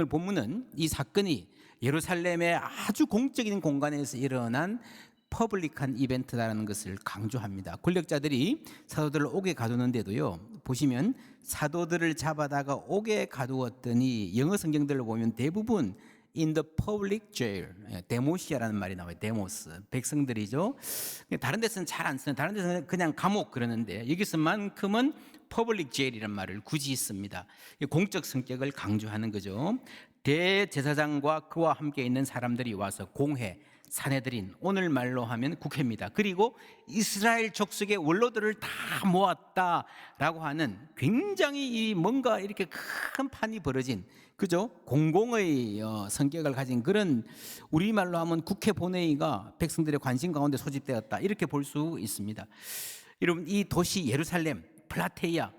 오늘 본문은 이 사건이 예루살렘의 아주 공적인 공간에서 일어난 퍼블릭한 이벤트라는 것을 강조합니다. 권력자들이 사도들을 옥에 가두는데도요, 보시면 사도들을 잡아다가 옥에 가두었더니 영어 성경들을 보면 대부분 in the public jail, 데모시아라는 말이 나와요. 데모스, 백성들이죠. 다른 데서는 잘 안 쓰는, 다른 데서는 그냥 감옥 그러는데 여기서만큼은 public jail이라는 말을 굳이 씁니다. 공적 성격을 강조하는 거죠. 대제사장과 그와 함께 있는 사람들이 와서 공회, 산헤드린, 오늘 말로 하면 국회입니다. 그리고 이스라엘 족속의 원로들을 다 모았다라고 하는 굉장히 뭔가 이렇게 큰 판이 벌어진, 그죠? 공공의 성격을 가진 그런, 우리말로 하면 국회 본회의가 백성들의 관심 가운데 소집되었다, 이렇게 볼 수 있습니다. 여러분, 이 도시 예루살렘 플라테이아,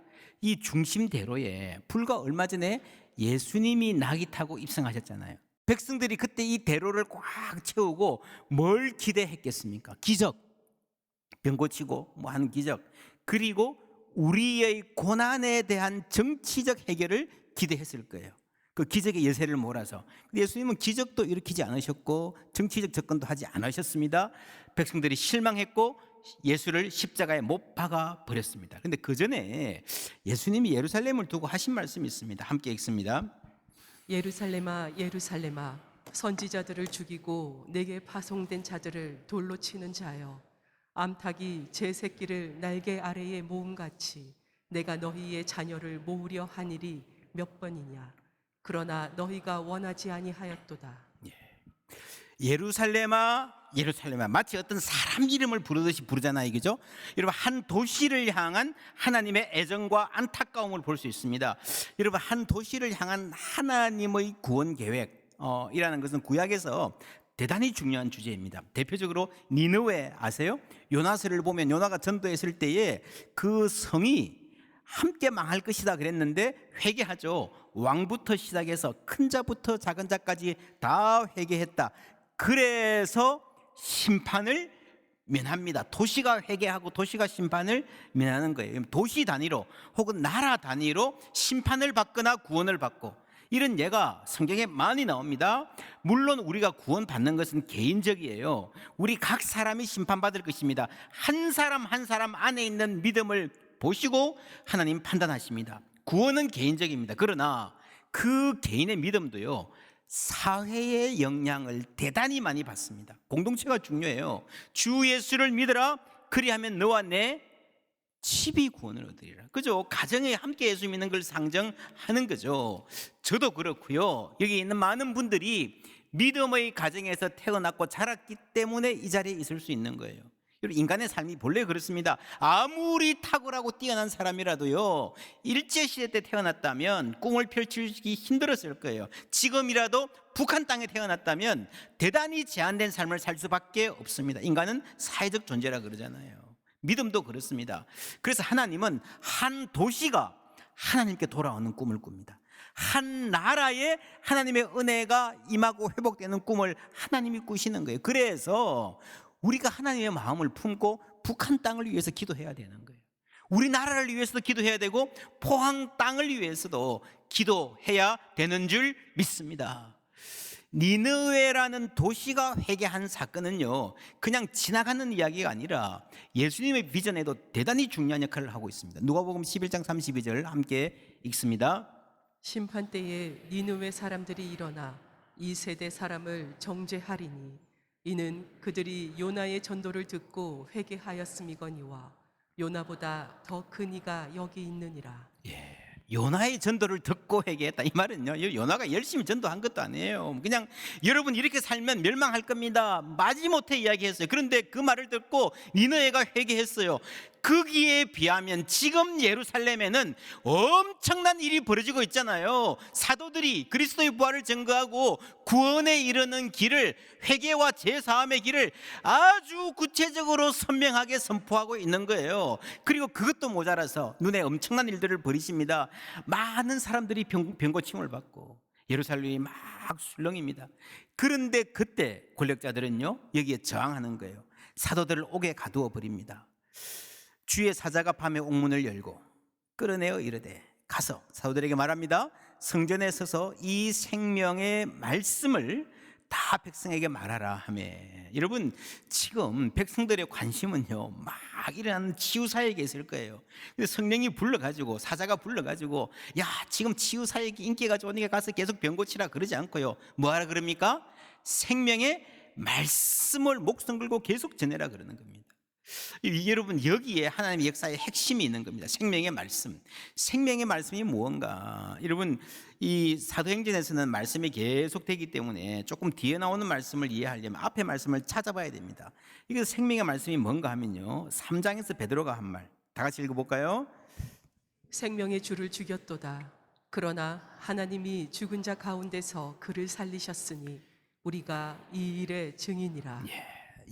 이 중심대로에 불과 얼마 전에 예수님이 낙이 타고 입성하셨잖아요. 백성들이 그때 이 대로를 꽉 채우고 뭘 기대했겠습니까? 기적, 병 고치고 뭐 하는 기적, 그리고 우리의 고난에 대한 정치적 해결을 기대했을 거예요. 그 기적의 예세를 몰아서. 예수님은 기적도 일으키지 않으셨고 정치적 접근도 하지 않으셨습니다. 백성들이 실망했고 예수를 십자가에 못 박아 버렸습니다. 그런데 그 전에 예수님이 예루살렘을 두고 하신 말씀이 있습니다. 함께 읽습니다. 예루살렘아 예루살렘아 선지자들을 죽이고 내게 파송된 자들을 돌로 치는 자여, 암탉이 제 새끼를 날개 아래에 모음같이 내가 너희의 자녀를 모으려 하니리 몇 번이냐. 그러나 너희가 원하지 아니하였도다. 예루살렘아 예루살렘아, 마치 어떤 사람 이름을 부르듯이 부르잖아요, 그죠? 여러분, 한 도시를 향한 하나님의 애정과 안타까움을 볼 수 있습니다. 여러분, 한 도시를 향한 하나님의 구원 계획 이라는 것은 구약에서 대단히 중요한 주제입니다. 대표적으로 니느웨 아세요? 요나서를 보면 요나가 전도했을 때에 그 성이 함께 망할 것이다 그랬는데 회개하죠. 왕부터 시작해서 큰 자부터 작은 자까지 다 회개했다. 그래서 심판을 면합니다. 도시가 회개하고 도시가 심판을 면하는 거예요. 도시 단위로 혹은 나라 단위로 심판을 받거나 구원을 받고, 이런 예가 성경에 많이 나옵니다. 물론 우리가 구원받는 것은 개인적이에요. 우리 각 사람이 심판받을 것입니다. 한 사람 한 사람 안에 있는 믿음을 보시고 하나님 판단하십니다. 구원은 개인적입니다. 그러나 그 개인의 믿음도요, 사회의 영향을 대단히 많이 받습니다. 공동체가 중요해요. 주 예수를 믿으라, 그리하면 너와 내 집이 구원을 얻으리라. 그죠? 가정에 함께 예수 믿는 걸 상정하는 거죠. 저도 그렇고요, 여기 있는 많은 분들이 믿음의 가정에서 태어났고 자랐기 때문에 이 자리에 있을 수 있는 거예요. 인간의 삶이 본래 그렇습니다. 아무리 탁월하고 뛰어난 사람이라도요, 일제시대 때 태어났다면 꿈을 펼치기 힘들었을 거예요. 지금이라도 북한 땅에 태어났다면 대단히 제한된 삶을 살 수밖에 없습니다. 인간은 사회적 존재라 그러잖아요. 믿음도 그렇습니다. 그래서 하나님은 한 도시가 하나님께 돌아오는 꿈을 꿉니다. 한 나라에 하나님의 은혜가 임하고 회복되는 꿈을 하나님이 꾸시는 거예요. 그래서 우리가 하나님의 마음을 품고 북한 땅을 위해서 기도해야 되는 거예요. 우리나라를 위해서도 기도해야 되고 포항 땅을 위해서도 기도해야 되는 줄 믿습니다. 니느웨라는 도시가 회개한 사건은요, 그냥 지나가는 이야기가 아니라 예수님의 비전에도 대단히 중요한 역할을 하고 있습니다. 누가복음 11장 32절 함께 읽습니다. 심판 때에 니느웨 사람들이 일어나 이 세대 사람을 정죄하리니 이는 그들이 요나의 전도를 듣고 회개하였음이거니와 요나보다 더 큰 이가 여기 있느니라. 요나의 전도를 듣고 회개했다, 이 말은요, 요나가 열심히 전도한 것도 아니에요. 그냥 여러분 이렇게 살면 멸망할 겁니다, 마지못해 이야기했어요. 그런데 그 말을 듣고 니느웨가 회개했어요. 거기에 비하면 지금 예루살렘에는 엄청난 일이 벌어지고 있잖아요. 사도들이 그리스도의 부활을 증거하고 구원에 이르는 길을, 회개와 재사함의 길을 아주 구체적으로 선명하게 선포하고 있는 거예요. 그리고 그것도 모자라서 눈에 엄청난 일들을 벌이십니다. 많은 사람들이 병고침을 받고 예루살렘이 막 술렁입니다. 그런데 그때 권력자들은요, 여기에 저항하는 거예요. 사도들을 옥에 가두어 버립니다. 주의 사자가 밤에 옥문을 열고 끌어내어 이르되 가서 사도들에게 말합니다. 성전에 서서 이 생명의 말씀을 다 백성에게 말하라 하며, 여러분 지금 백성들의 관심은요 막 일어나는 치유사역에 있을 거예요. 그래서 성령이 불러가지고, 사자가 불러가지고, 야 지금 치유사역이 인기가 좋으니까 가서 계속 병 고치라 그러지 않고요, 뭐하라 그럽니까? 생명의 말씀을 목숨 걸고 계속 전해라 그러는 겁니다. 여러분 여기에 하나님의 역사의 핵심이 있는 겁니다. 생명의 말씀. 생명의 말씀이 무언가? 여러분 이 사도행전에서는 말씀이 계속되기 때문에 조금 뒤에 나오는 말씀을 이해하려면 앞에 말씀을 찾아봐야 됩니다. 이게 생명의 말씀이 뭔가 하면요, 3장에서 베드로가 한 말, 다 같이 읽어볼까요? 생명의 주를 죽였도다. 그러나 하나님이 죽은 자 가운데서 그를 살리셨으니 우리가 이 일의 증인이라.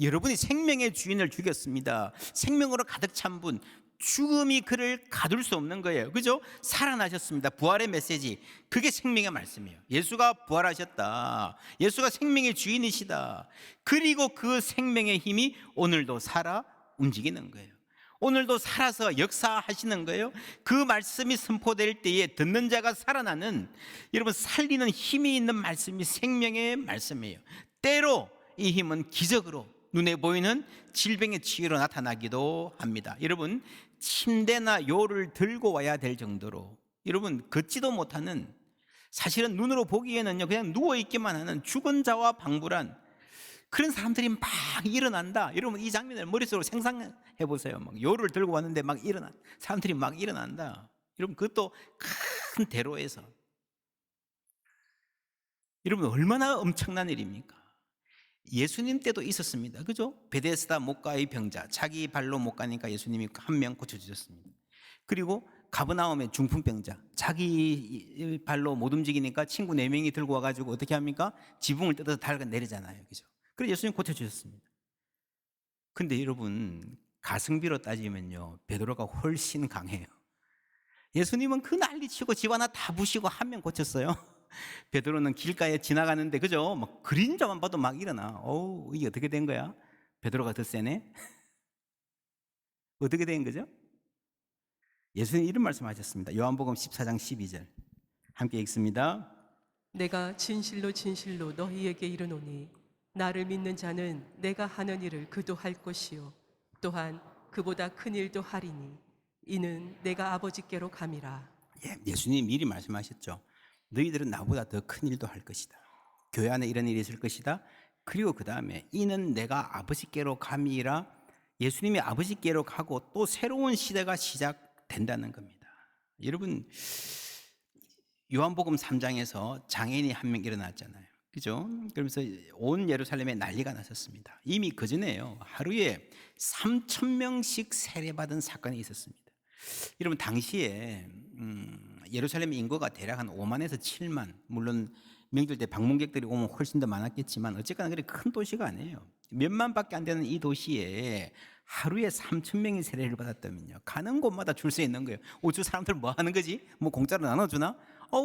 여러분이 생명의 주인을 죽였습니다. 생명으로 가득 찬 분, 죽음이 그를 가둘 수 없는 거예요. 그죠? 살아나셨습니다. 부활의 메시지, 그게 생명의 말씀이에요. 예수가 부활하셨다. 예수가 생명의 주인이시다. 그리고 그 생명의 힘이 오늘도 살아 움직이는 거예요. 오늘도 살아서 역사하시는 거예요. 그 말씀이 선포될 때에 듣는 자가 살아나는, 여러분 살리는 힘이 있는 말씀이 생명의 말씀이에요. 때로 이 힘은 기적으로, 눈에 보이는 질병의 치유로 나타나기도 합니다. 여러분 침대나 요를 들고 와야 될 정도로, 여러분 걷지도 못하는, 사실은 눈으로 보기에는요 그냥 누워있기만 하는 죽은 자와 방불한 그런 사람들이 막 일어난다. 여러분 이 장면을 머릿속으로 생각해 보세요. 막 요를 들고 왔는데 막 일어난 사람들이 막 일어난다. 여러분 그것도 큰 대로에서, 여러분 얼마나 엄청난 일입니까? 예수님 때도 있었습니다. 그죠? 베데스다 못가의 병자, 자기 발로 못 가니까 예수님이 한 명 고쳐주셨습니다. 그리고 가버나움의 중풍병자, 자기 발로 못 움직이니까 친구 4명이 들고 와가지고 어떻게 합니까? 지붕을 뜯어서 달가 내리잖아요. 그죠? 그래서 예수님 고쳐주셨습니다. 근데 여러분 가성비로 따지면요 베드로가 훨씬 강해요. 예수님은 그 난리치고 집 하나 다 부시고 한 명 고쳤어요. 베드로는 길가에 지나가는데, 그죠? 막 그림자만 봐도 막 일어나. 어우, 이게 어떻게 된 거야? 베드로가 더 세네? 어떻게 된 거죠? 예수님 이런 말씀하셨습니다. 요한복음 14장 12절 함께 읽습니다. 내가 진실로 진실로 너희에게 이르노니 나를 믿는 자는 내가 하는 일을 그도 할 것이요 또한 그보다 큰 일도 하리니 이는 내가 아버지께로 감이라. 예수님 미리 말씀하셨죠. 너희들은 나보다 더 큰 일도 할 것이다. 교회 안에 이런 일이 있을 것이다. 그리고 그 다음에 이는 내가 아버지께로 감이라. 예수님이 아버지께로 가고 또 새로운 시대가 시작된다는 겁니다. 여러분 요한복음 3장에서 장애인이 한 명 일어났잖아요. 그죠? 그러면서 온 예루살렘에 난리가 났었습니다. 이미 그 전에요 하루에 3,000명씩 세례받은 사건이 있었습니다. 여러분 당시에 예루살렘 인구가 대략 한 5만에서 7만, 물론 명절 때 방문객들이 오면 훨씬 더 많았겠지만 어쨌거나 그렇게 큰 도시가 아니에요. 몇만밖에 안 되는 이 도시에 하루에 3,000명이 세례를 받았다면요, 가는 곳마다 줄 서 있는 거예요. 저 사람들 뭐 하는 거지? 뭐 공짜로 나눠주나?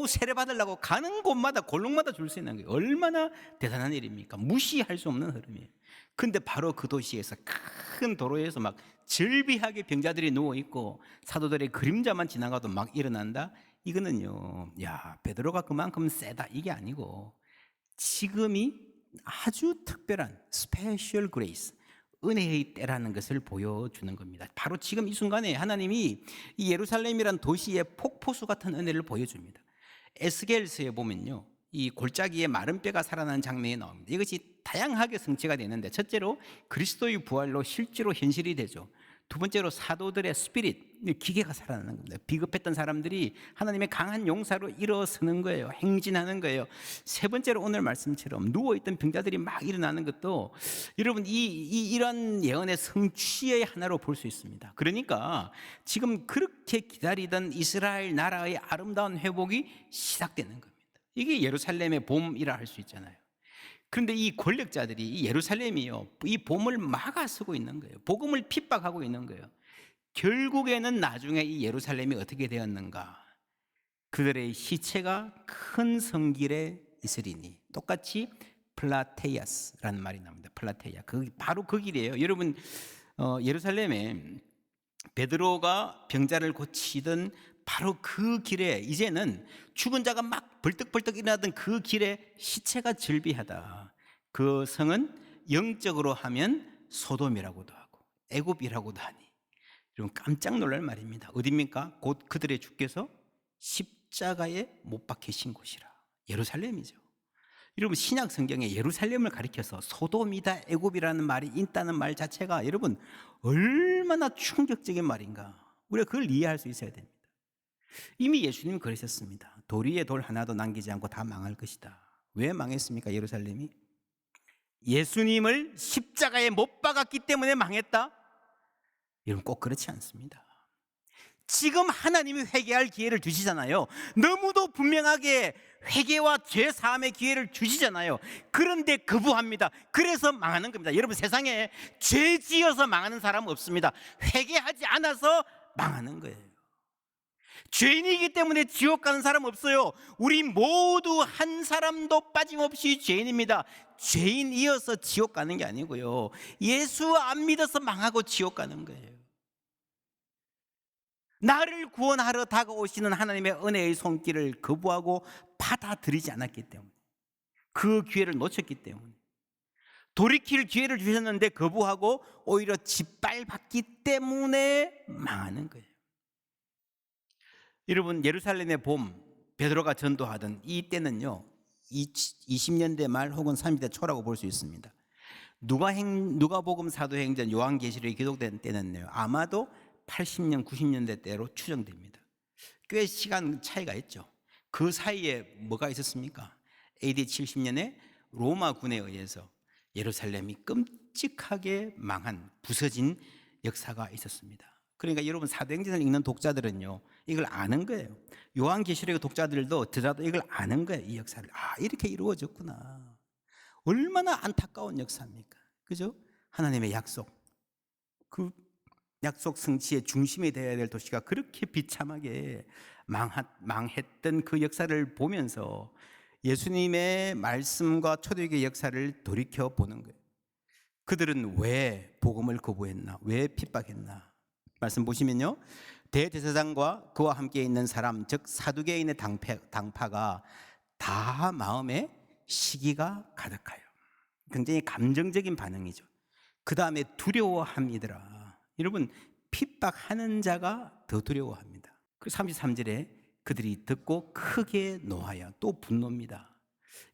세례 받으려고 가는 곳마다 골목마다 줄 수 있는 거예요. 얼마나 대단한 일입니까? 무시할 수 없는 흐름이에요. 근데 바로 그 도시에서 큰 도로에서 막 절비하게 병자들이 누워있고 사도들의 그림자만 지나가도 막 일어난다? 이거는요, 야 베드로가 그만큼 세다 이게 아니고 지금이 아주 특별한 스페셜 그레이스, 은혜의 때라는 것을 보여주는 겁니다. 바로 지금 이 순간에 하나님이 이 예루살렘이란 도시에 폭포수 같은 은혜를 보여줍니다. 에스겔서에 보면요 이 골짜기에 마른 뼈가 살아나는 장면이 나옵니다. 이것이 다양하게 성취가 되는데, 첫째로 그리스도의 부활로 실제로 현실이 되죠. 두 번째로 사도들의 스피릿, 기계가 살아나는 겁니다. 비겁했던 사람들이 하나님의 강한 용사로 일어서는 거예요. 행진하는 거예요. 세 번째로 오늘 말씀처럼 누워있던 병자들이 막 일어나는 것도 여러분 이런 예언의 성취의 하나로 볼 수 있습니다. 그러니까 지금 그렇게 기다리던 이스라엘 나라의 아름다운 회복이 시작되는 겁니다. 이게 예루살렘의 봄이라 할 수 있잖아요. 그런데 이 권력자들이 이 예루살렘이요 이 봄을 막아서고 있는 거예요. 복음을 핍박하고 있는 거예요. 결국에는 나중에 이 예루살렘이 어떻게 되었는가? 그들의 시체가 큰 성길에 있으리니, 똑같이 플라테이아스라는 말이 나옵니다. 플라테이아, 바로 그 길이에요. 여러분 예루살렘에 베드로가 병자를 고치던 바로 그 길에 이제는 죽은 자가 막 벌떡벌떡 일어나던 그 길에 시체가 즐비하다. 그 성은 영적으로 하면 소돔이라고도 하고 애굽이라고도 하니, 여러분 깜짝 놀랄 말입니다. 어디입니까? 곧 그들의 주께서 십자가에 못 박히신 곳이라. 예루살렘이죠. 여러분 신약 성경에 예루살렘을 가리켜서 소돔이다 애굽이라는 말이 있다는 말 자체가 여러분 얼마나 충격적인 말인가. 우리가 그걸 이해할 수 있어야 됩니다. 이미 예수님이 그러셨습니다. 돌 위에 돌 하나도 남기지 않고 다 망할 것이다. 왜 망했습니까? 예루살렘이 예수님을 십자가에 못 박았기 때문에 망했다? 여러분 꼭 그렇지 않습니다. 지금 하나님이 회개할 기회를 주시잖아요. 너무도 분명하게 회개와 죄 사함의 기회를 주시잖아요. 그런데 거부합니다. 그래서 망하는 겁니다. 여러분 세상에 죄 지어서 망하는 사람은 없습니다. 회개하지 않아서 망하는 거예요. 죄인이기 때문에 지옥 가는 사람 없어요. 우리 모두 한 사람도 빠짐없이 죄인입니다. 죄인이어서 지옥 가는 게 아니고요, 예수 안 믿어서 망하고 지옥 가는 거예요. 나를 구원하러 다가오시는 하나님의 은혜의 손길을 거부하고 받아들이지 않았기 때문에, 그 기회를 놓쳤기 때문에, 돌이킬 기회를 주셨는데 거부하고 오히려 짓밟았기 때문에 망하는 거예요. 여러분 예루살렘의 봄, 베드로가 전도하던 이 때는요 20년대 말 혹은 30대 초라고 볼 수 있습니다. 누가복음, 사도행전, 요한계시록이 기록된 때는요 아마도 80년, 90년대 때로 추정됩니다. 꽤 시간 차이가 있죠. 그 사이에 뭐가 있었습니까? AD 70년에 로마군에 의해서 예루살렘이 끔찍하게 망한, 부서진 역사가 있었습니다. 그러니까 여러분 사도행전을 읽는 독자들은요 이걸 아는 거예요. 요한계시록의 독자들도 이걸 아는 거예요. 이 역사를 이렇게 이루어졌구나. 얼마나 안타까운 역사입니까? 그죠? 하나님의 약속, 그 약속 성취의 중심이 되어야 될 도시가 그렇게 비참하게 망했던 그 역사를 보면서 예수님의 말씀과 초대교회 역사를 돌이켜 보는 거예요. 그들은 왜 복음을 거부했나? 왜 핍박했나? 말씀 보시면요, 대제사장과 그와 함께 있는 사람, 즉 사두개인의 당파가 다 마음에 시기가 가득하여. 굉장히 감정적인 반응이죠. 그 다음에 두려워함이더라. 여러분 핍박하는 자가 더 두려워합니다. 그 33절에 그들이 듣고 크게 노하여, 또 분노입니다.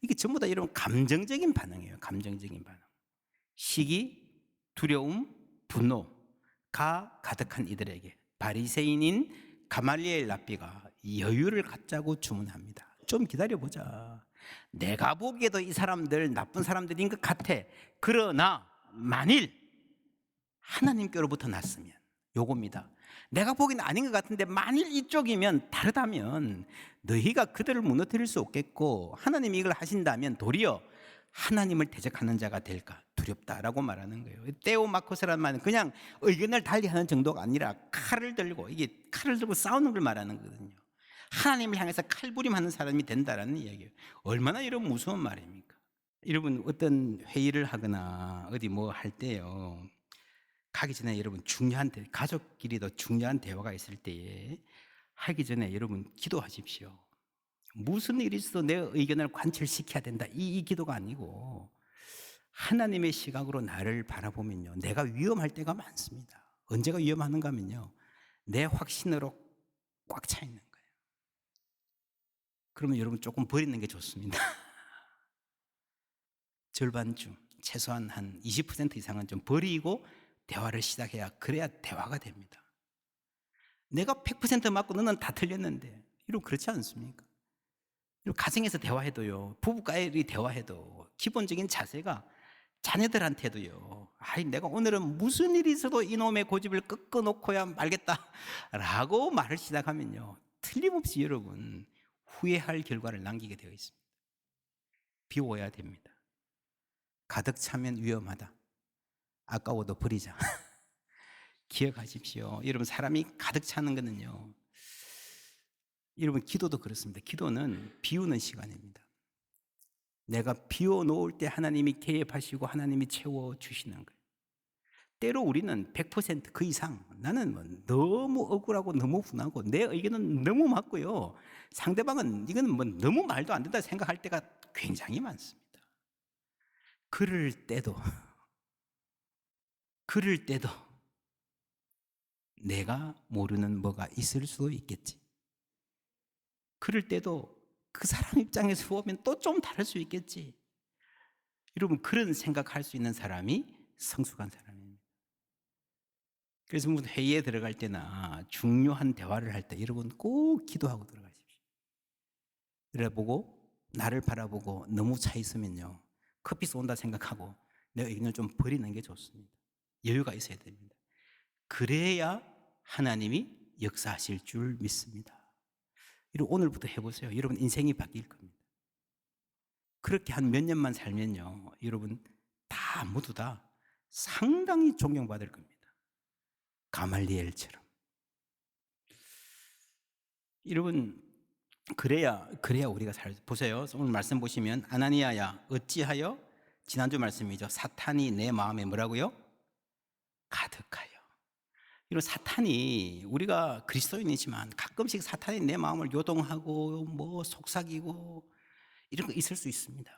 이게 전부 다 여러분 감정적인 반응이에요. 감정적인 반응. 시기, 두려움, 분노가 가득한 이들에게 바리새인인 가말리엘 랍비가 여유를 갖자고 주문합니다. 좀 기다려보자. 내가 보기에도 이 사람들 나쁜 사람들인 것 같아. 그러나 만일 하나님께로부터 났으면, 요겁니다. 내가 보기에는 아닌 것 같은데 만일 이쪽이면, 다르다면 너희가 그들을 무너뜨릴 수 없겠고 하나님이 이걸 하신다면 도리어 하나님을 대적하는 자가 될까 두렵다라고 말하는 거예요. 떼오마코스라는 말은 그냥 의견을 달리하는 정도가 아니라 칼을 들고 싸우는 걸 말하는 거거든요. 하나님을 향해서 칼부림하는 사람이 된다라는 이야기예요. 얼마나 여러분 무서운 말입니까? 여러분 어떤 회의를 하거나 어디 뭐 할 때요, 가기 전에 여러분 가족끼리도 중요한 대화가 있을 때에 하기 전에 여러분 기도하십시오. 무슨 일이 있어도 내 의견을 관철시켜야 된다, 이 기도가 아니고 하나님의 시각으로 나를 바라보면요 내가 위험할 때가 많습니다. 언제가 위험하는가 하면요 내 확신으로 꽉 차 있는 거예요. 그러면 여러분 조금 버리는 게 좋습니다. 절반쯤, 최소한 한 20% 이상은 좀 버리고 대화를 시작해야, 그래야 대화가 됩니다. 내가 100% 맞고 너는 다 틀렸는데, 이러면 그렇지 않습니까? 가정에서 대화해도요, 부부간에 대화해도 기본적인 자세가 자녀들한테도요, 내가 오늘은 무슨 일이 있어도 이놈의 고집을 꺾어놓고야 말겠다 라고 말을 시작하면요 틀림없이 여러분 후회할 결과를 남기게 되어 있습니다. 비워야 됩니다. 가득 차면 위험하다. 아까워도 버리자. 기억하십시오. 여러분 사람이 가득 차는 거는요, 여러분 기도도 그렇습니다. 기도는 비우는 시간입니다. 내가 비워놓을 때 하나님이 개입하시고 하나님이 채워주시는 거예요. 때로 우리는 100%그 이상, 나는 뭐 너무 억울하고 너무 분하고 내 의견은 너무 맞고요, 상대방은 이거는 뭐 너무 말도 안 된다 생각할 때가 굉장히 많습니다. 그럴 때도 내가 모르는 뭐가 있을 수도 있겠지. 그럴 때도 그 사람 입장에서 보면 또 좀 다를 수 있겠지. 여러분, 그런 생각할 수 있는 사람이 성숙한 사람입니다. 그래서 무슨 회의에 들어갈 때나 중요한 대화를 할 때 여러분 꼭 기도하고 들어가십시오. 들어보고 나를 바라보고 너무 차 있으면요, 커피 쏜다 생각하고 내 의견을 좀 버리는 게 좋습니다. 여유가 있어야 됩니다. 그래야 하나님이 역사하실 줄 믿습니다. 여러분, 오늘부터 해보세요. 여러분 인생이 바뀔 겁니다. 그렇게 한 몇 년만 살면요, 여러분 다 모두 다 상당히 존경받을 겁니다. 가말리엘처럼. 여러분, 그래야 우리가 보세요. 오늘 말씀 보시면 아나니아야 어찌하여, 지난주 말씀이죠, 사탄이 내 마음에 뭐라고요? 가득하여. 이런 사탄이, 우리가 그리스도인이지만 가끔씩 사탄이 내 마음을 요동하고 뭐 속삭이고 이런 거 있을 수 있습니다.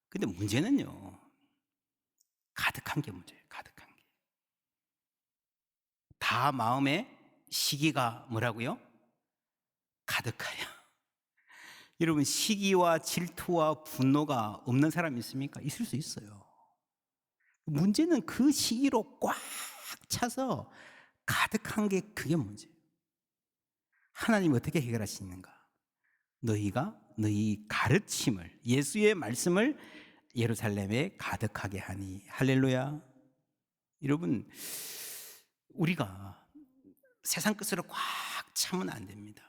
근데 문제는요, 가득한 게 문제예요. 가득한 게. 다 마음에 시기가 뭐라고요? 가득하여. 여러분, 시기와 질투와 분노가 없는 사람 있습니까? 있을 수 있어요. 문제는 그 시기로 꽉 차서 가득한 게, 그게 문제예요. 하나님 어떻게 해결하시는가? 너희가 너희 가르침을, 예수의 말씀을 예루살렘에 가득하게 하니. 할렐루야. 여러분, 우리가 세상 끝으로 꽉 차면 안 됩니다.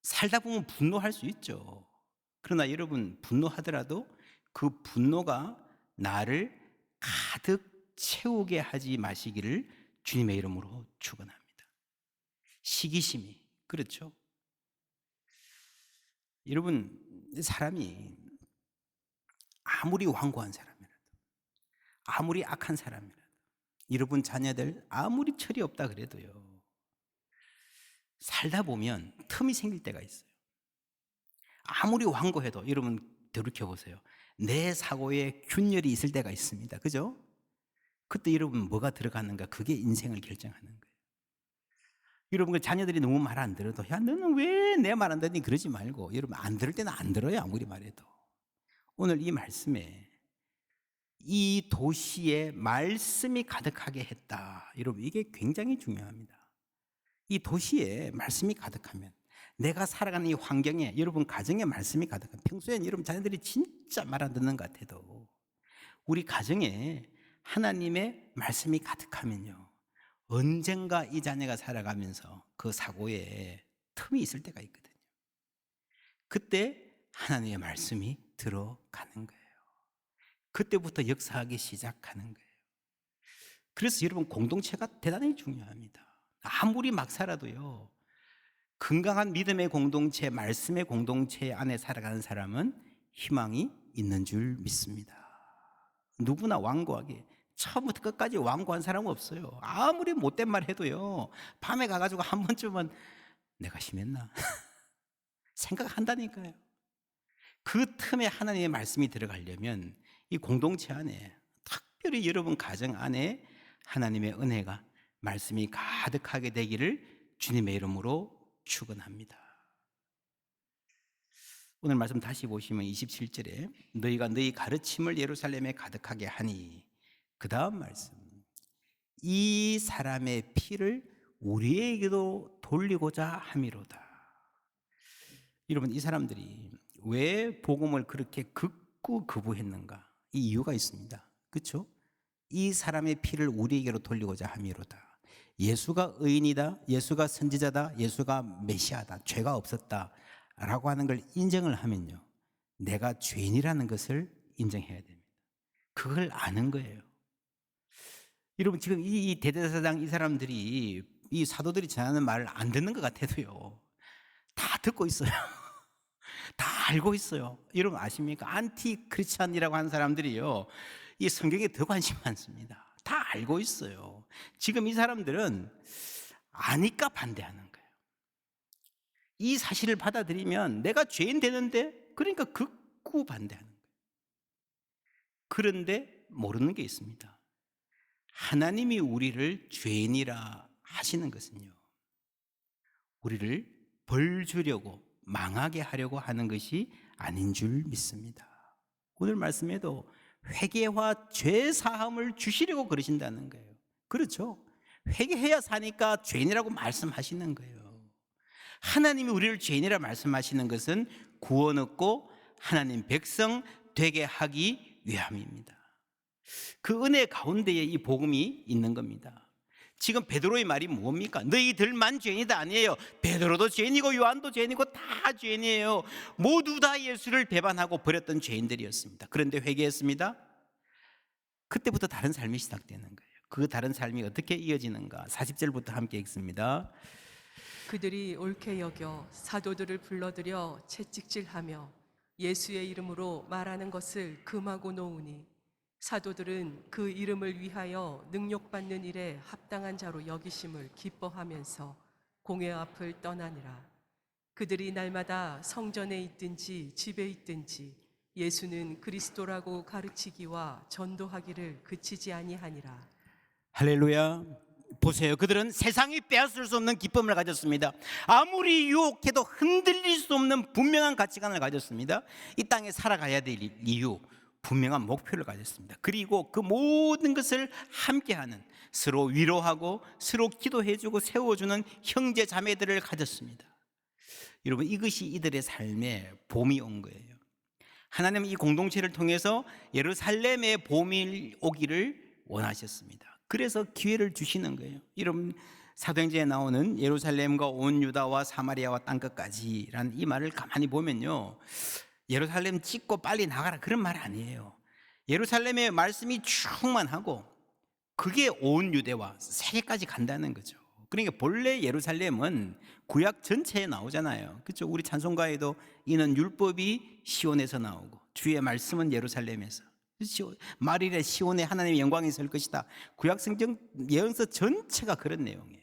살다 보면 분노할 수 있죠. 그러나 여러분, 분노하더라도 그 분노가 나를 가득 채우게 하지 마시기를 주님의 이름으로 축원합니다. 시기심이, 그렇죠? 여러분, 사람이 아무리 완고한 사람이라도, 아무리 악한 사람이라도, 여러분 자녀들 아무리 철이 없다 그래도요, 살다 보면 틈이 생길 때가 있어요. 아무리 완고해도 여러분 돌이켜보세요. 내 사고에 균열이 있을 때가 있습니다. 그죠? 그때 여러분 뭐가 들어가는가, 그게 인생을 결정하는 거예요. 여러분, 그 자녀들이 너무 말 안 들어도, 야 너는 왜 내 말 안 듣니, 그러지 말고, 여러분 안 들을 때는 안 들어요. 아무리 말해도. 오늘 이 말씀에 이 도시에 말씀이 가득하게 했다. 여러분, 이게 굉장히 중요합니다. 이 도시에 말씀이 가득하면, 내가 살아가는 이 환경에, 여러분 가정에 말씀이 가득하면, 평소엔 여러분 자녀들이 진짜 말 안 듣는 것 같아도 우리 가정에 하나님의 말씀이 가득하면요, 언젠가 이 자녀가 살아가면서 그 사고에 틈이 있을 때가 있거든요. 그때 하나님의 말씀이 들어가는 거예요. 그때부터 역사하기 시작하는 거예요. 그래서 여러분, 공동체가 대단히 중요합니다. 아무리 막 살아도요, 건강한 믿음의 공동체, 말씀의 공동체 안에 살아가는 사람은 희망이 있는 줄 믿습니다. 누구나 완고하게, 처음부터 끝까지 완고한 사람은 없어요. 아무리 못된 말 해도요, 밤에 가가지고 한 번쯤은 내가 심했나 생각한다니까요. 그 틈에 하나님의 말씀이 들어가려면 이 공동체 안에, 특별히 여러분 가정 안에 하나님의 은혜가, 말씀이 가득하게 되기를 주님의 이름으로 축원합니다. 오늘 말씀 다시 보시면 27절에 너희가 너희 가르침을 예루살렘에 가득하게 하니, 그 다음 말씀, 이 사람의 피를 우리에게도 돌리고자 함이로다. 여러분, 이 사람들이 왜 복음을 그렇게 극구거부했는가? 이 이유가 있습니다. 그렇죠? 이 사람의 피를 우리에게로 돌리고자 함이로다. 예수가 의인이다, 예수가 선지자다, 예수가 메시아다, 죄가 없었다 라고 하는 걸 인정을 하면요, 내가 죄인이라는 것을 인정해야 됩니다. 그걸 아는 거예요. 여러분, 지금 이 대제사장, 이 사람들이, 이 사도들이 전하는 말을 안 듣는 것 같아도요, 다 듣고 있어요. 다 알고 있어요. 여러분 아십니까? 안티 크리스찬이라고 하는 사람들이요, 이 성경에 더 관심 많습니다. 다 알고 있어요. 지금 이 사람들은 아니까 반대하는 거예요. 이 사실을 받아들이면 내가 죄인 되는데, 그러니까 극구 반대하는 거예요. 그런데 모르는 게 있습니다. 하나님이 우리를 죄인이라 하시는 것은요, 우리를 벌 주려고, 망하게 하려고 하는 것이 아닌 줄 믿습니다. 오늘 말씀에도 회개와 죄 사함을 주시려고 그러신다는 거예요. 그렇죠? 회개해야 사니까 죄인이라고 말씀하시는 거예요. 하나님이 우리를 죄인이라 말씀하시는 것은 구원 얻고 하나님 백성 되게 하기 위함입니다. 그 은혜 가운데에 이 복음이 있는 겁니다. 지금 베드로의 말이 뭡니까? 너희들만 죄인이다 아니에요. 베드로도 죄인이고 요한도 죄인이고 다 죄인이에요. 모두 다 예수를 배반하고 버렸던 죄인들이었습니다. 그런데 회개했습니다. 그때부터 다른 삶이 시작되는 거예요. 그 다른 삶이 어떻게 이어지는가? 40절부터 함께 읽습니다. 그들이 옳게 여겨 사도들을 불러들여 채찍질하며 예수의 이름으로 말하는 것을 금하고 놓으니 사도들은 그 이름을 위하여 능욕받는 일에 합당한 자로 여기심을 기뻐하면서 공회 앞을 떠나니라. 그들이 날마다 성전에 있든지 집에 있든지 예수는 그리스도라고 가르치기와 전도하기를 그치지 아니하니라. 할렐루야. 보세요. 그들은 세상이 빼앗을 수 없는 기쁨을 가졌습니다. 아무리 유혹해도 흔들릴 수 없는 분명한 가치관을 가졌습니다. 이 땅에 살아가야 될 이유, 분명한 목표를 가졌습니다. 그리고 그 모든 것을 함께하는, 서로 위로하고 서로 기도해주고 세워주는 형제 자매들을 가졌습니다. 여러분, 이것이 이들의 삶에 봄이 온 거예요. 하나님은 이 공동체를 통해서 예루살렘에 봄이 오기를 원하셨습니다. 그래서 기회를 주시는 거예요. 여러분, 사도행전에 나오는 예루살렘과 온 유다와 사마리아와 땅끝까지라는 이 말을 가만히 보면요, 예루살렘 찍고 빨리 나가라 그런 말 아니에요. 예루살렘의 말씀이 충만하고 그게 온 유대와 세계까지 간다는 거죠. 그러니까 본래 예루살렘은 구약 전체에 나오잖아요. 그렇죠? 우리 찬송가에도 이는 율법이 시온에서 나오고 주의 말씀은 예루살렘에서, 말일에 시온에 하나님의 영광이 설 것이다. 구약 성경 예언서 전체가 그런 내용이에요.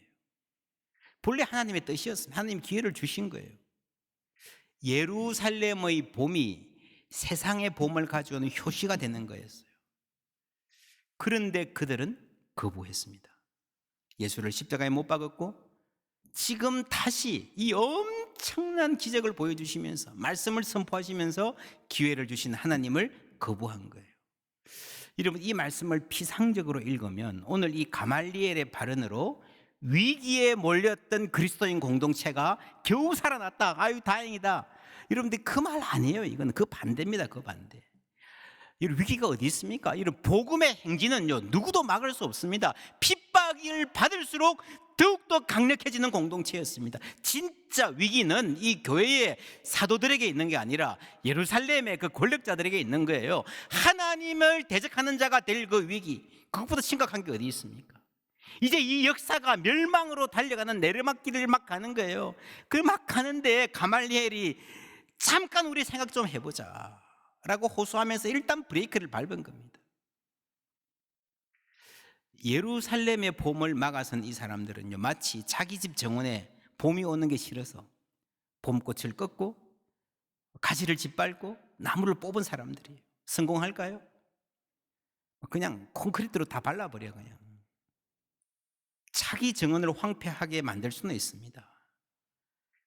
본래 하나님의 뜻이었습니다. 하나님 기회를 주신 거예요. 예루살렘의 봄이 세상의 봄을 가져오는 효시가 되는 거였어요. 그런데 그들은 거부했습니다. 예수를 십자가에 못 박았고 지금 다시 이 엄청난 기적을 보여주시면서 말씀을 선포하시면서 기회를 주신 하나님을 거부한 거예요. 여러분, 이 말씀을 피상적으로 읽으면 오늘 이 가말리엘의 발언으로 위기에 몰렸던 그리스도인 공동체가 겨우 살아났다, 아유 다행이다, 여러분들 그 말 아니에요. 이건 그 반대입니다. 그 반대. 이런 위기가 어디 있습니까? 이런 복음의 행진은요, 누구도 막을 수 없습니다. 핍박을 받을수록 더욱더 강력해지는 공동체였습니다. 진짜 위기는 이 교회의 사도들에게 있는 게 아니라 예루살렘의 그 권력자들에게 있는 거예요. 하나님을 대적하는 자가 될 그 위기, 그것보다 심각한 게 어디 있습니까? 이제 이 역사가 멸망으로 달려가는 내리막길을 막 가는 거예요. 그 막 가는데 가말리엘이 잠깐 우리 생각 좀 해보자 라고 호소하면서 일단 브레이크를 밟은 겁니다. 예루살렘의 봄을 막아선 이 사람들은요, 마치 자기 집 정원에 봄이 오는 게 싫어서 봄꽃을 꺾고 가지를 짓밟고 나무를 뽑은 사람들이에요. 성공할까요? 그냥 콘크리트로 다 발라버려. 그냥 자기 정원을 황폐하게 만들 수는 있습니다.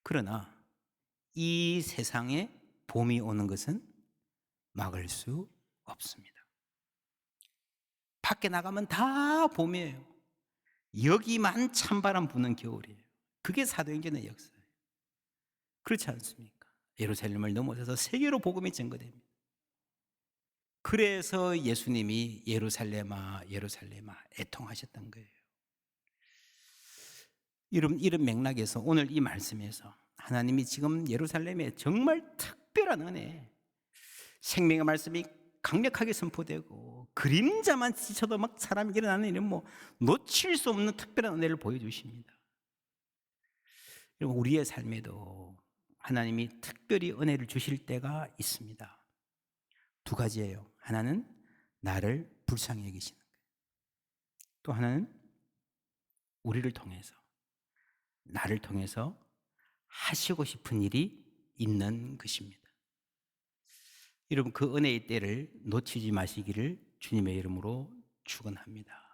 그러나 이 세상에 봄이 오는 것은 막을 수 없습니다. 밖에 나가면 다 봄이에요. 여기만 찬바람 부는 겨울이에요. 그게 사도행전의 역사예요. 그렇지 않습니까? 예루살렘을 넘어서서 세계로 복음이 전거됩니다. 그래서 예수님이 예루살렘아 예루살렘아 애통하셨던 거예요. 이런 맥락에서 오늘 이 말씀에서 하나님이 지금 예루살렘에 정말 특별한 은혜, 생명의 말씀이 강력하게 선포되고 그림자만 스쳐도 막 사람이 일어나는 이런 놓칠 수 없는 특별한 은혜를 보여주십니다. 우리의 삶에도 하나님이 특별히 은혜를 주실 때가 있습니다. 두 가지예요. 하나는 나를 불쌍히 여기시는 거예요. 또 하나는 우리를 통해서, 나를 통해서 하시고 싶은 일이 있는 것입니다. 여러분, 그 은혜의 때를 놓치지 마시기를 주님의 이름으로 축원합니다.